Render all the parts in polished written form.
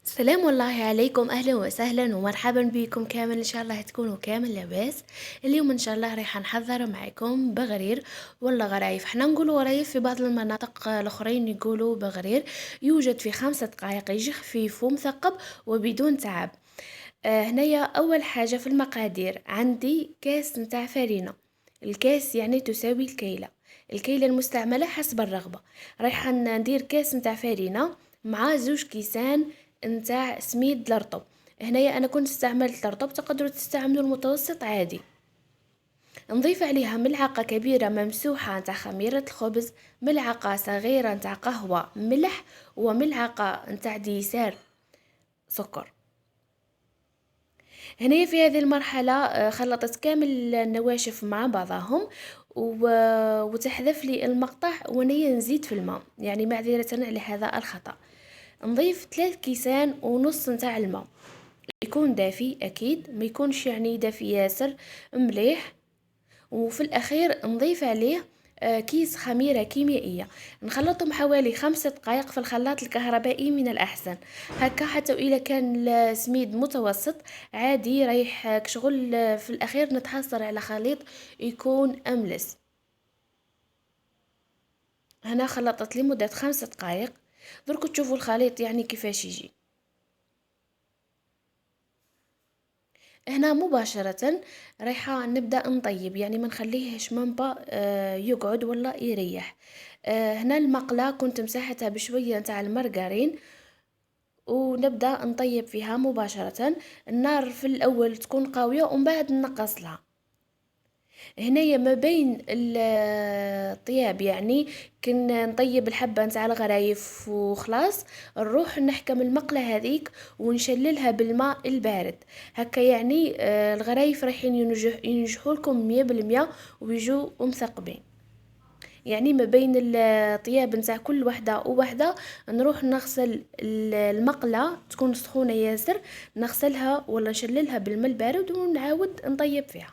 السلام والله عليكم، اهلا وسهلا ومرحبا بكم كامل. ان شاء الله تكونوا كامل لاباس. اليوم ان شاء الله راح نحضر معكم بغرير ولا غرايف. احنا نقولوا غرايف، في بعض المناطق الاخرين يقولوا بغرير. يوجد في 5 دقائق، يجي خفيف ومثقب وبدون تعب. هنايا اول حاجة في المقادير، عندي كاس نتاع فرينة. الكاس يعني تساوي الكيلة المستعملة حسب الرغبة. رايحة ندير كاس نتاع فرينة مع 2 كيسان نتاع سميد الرطب. هنايا انا كنت استعملت الرطب، تقدروا تستعملوا المتوسط عادي. نضيف عليها ملعقة كبيرة ممسوحة نتاع خميرة الخبز، ملعقة صغيرة نتاع قهوة ملح، وملعقة نتاع ديسار سكر. هنا في هذه المرحلة خلطت كامل النواشف مع بعضهم وتحذف لي المقطع، ونيا نزيد في الماء، يعني معذرة على هذا الخطأ. نضيف 3 كيسان ونص نتاع الماء، يكون دافي اكيد، ما يكونش يعني دافي ياسر، مليح. وفي الاخير نضيف عليه كيس خميرة كيميائية. نخلطهم حوالي 5 دقائق في الخلاط الكهربائي من الأحسن، هكا حتى إذا كان السميد متوسط عادي رايح كشغل. في الأخير نتحصل على خليط يكون أملس. هنا خلطت لمدة 5 دقائق، دركو تشوفوا الخليط يعني كيفاش يجي. هنا مباشرة رايحة نبدأ نطيب، يعني ما نخليهش منبا يقعد ولا يريح. هنا المقلة كنت مساحتها بشوية نتاع المرغرين، ونبدأ نطيب فيها مباشرة. النار في الأول تكون قوية ومن بعد نقص لها. هنايا ما بين الطياب، يعني كنا نطيب الحبة نتاع الغرايف وخلاص، نروح نحكم المقلة هذيك ونشللها بالماء البارد. هكا يعني الغرايف رايحين ينجحوا لكم 100% ويجوا مثقبين. يعني ما بين الطياب نتاع كل وحدة ووحدة نروح نغسل المقلة، تكون سخونة ياسر، نغسلها ولا نشللها بالماء البارد ونعاود نطيب فيها.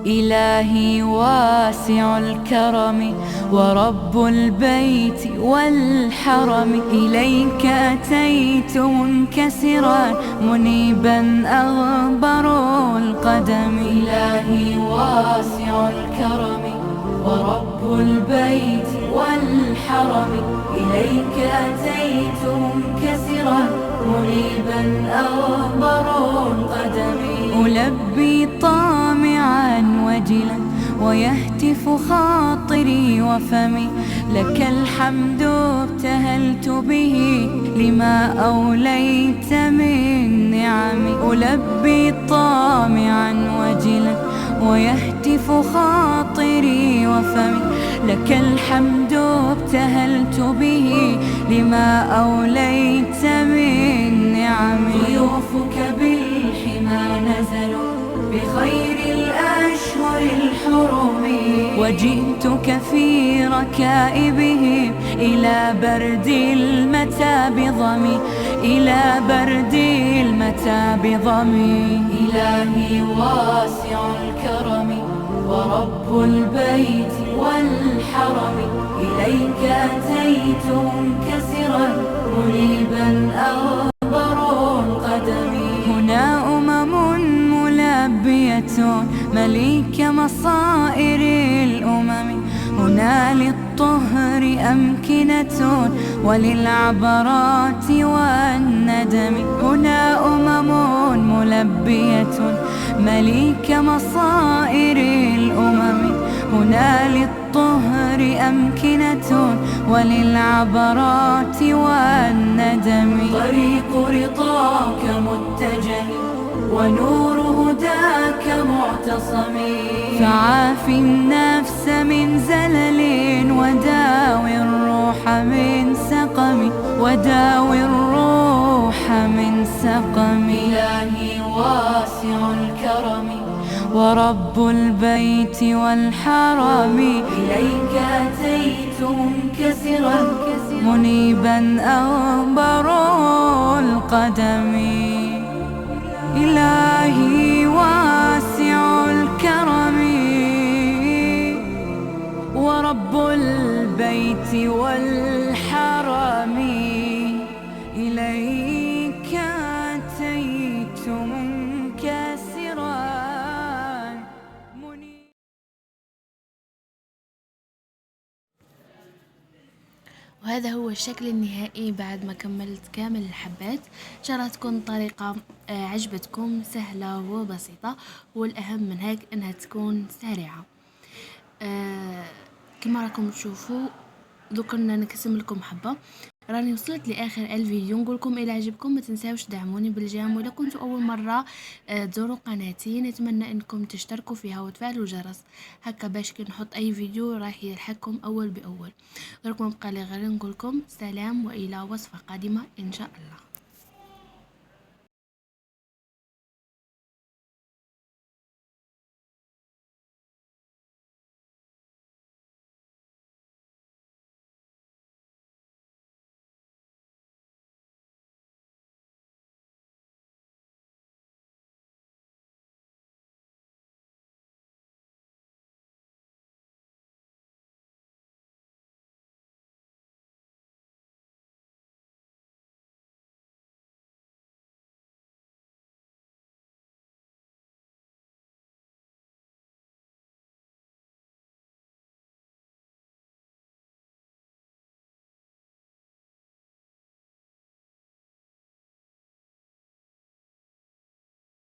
إلهي واسع الكرم ورب البيت والحرم، إليك أتيت منكسرا منيبا أغبر القدم. إلهي واسع الكرم ورب البيت والحرم، إليك أتيت منكسرا منيبا أغبر القدم. ألبي طامعا وجلا ويهتف خاطري وفمي، لك الحمد ابتهلت به لما أوليت من نعمي. ألبي طامعا وجلا ويهتف خاطري وفمي، لك الحمد ابتهلت به لما أوليت من نعمي. ضيوفك بالحمى نزلوا بخير الأشهر الحرم، وجئتك في ركائبهم إلى برد المتى بضمي، إلى برد المتى بضمي. إلهي واسع الكرم ورب البيت والحرم، إليك أتيت منكسرا منيبا أغبر القدم. هنا ملبية مليك مصائر الأمم، هنا للطهر أمكنة وللعبرات والندم. هنا ملبية مليك مصائر الأمم، هنا للطهر أمكنة وللعبرات والندم. طريق رضاك متجه ونور هداك معتصمي. فعاف النفس من زلل وداوي الروح من سقم، وداوي الروح من سقم. إلهي واسع الكرم ورب البيت والحرم، إليك أتيت منكسرا منيبا أغبر القدم. إلهي واسع الكرم ورب البيت والحرم، إليك أتيت منكسرا. وهذا هو الشكل النهائي بعد ما كملت كامل الحبات. إن شاء الله تكون الطريقة عجبتكم، سهلة وبسيطة، والأهم من هيك إنها تكون سريعة. كما راكم تشوفوا ذكرنا نقسم لكم حبة. راني وصلت لاخر الفيديو، نقولكم الى عجبكم ما تنساوش دعموني بالجيم، ولا كنتوا اول مره تزوروا قناتي نتمنى انكم تشتركوا فيها وتفعلوا الجرس هكا باش كي نحط اي فيديو راح يلحقكم اول باول. دركم بقى لي غير نقولكم سلام والى وصفه قادمه ان شاء الله.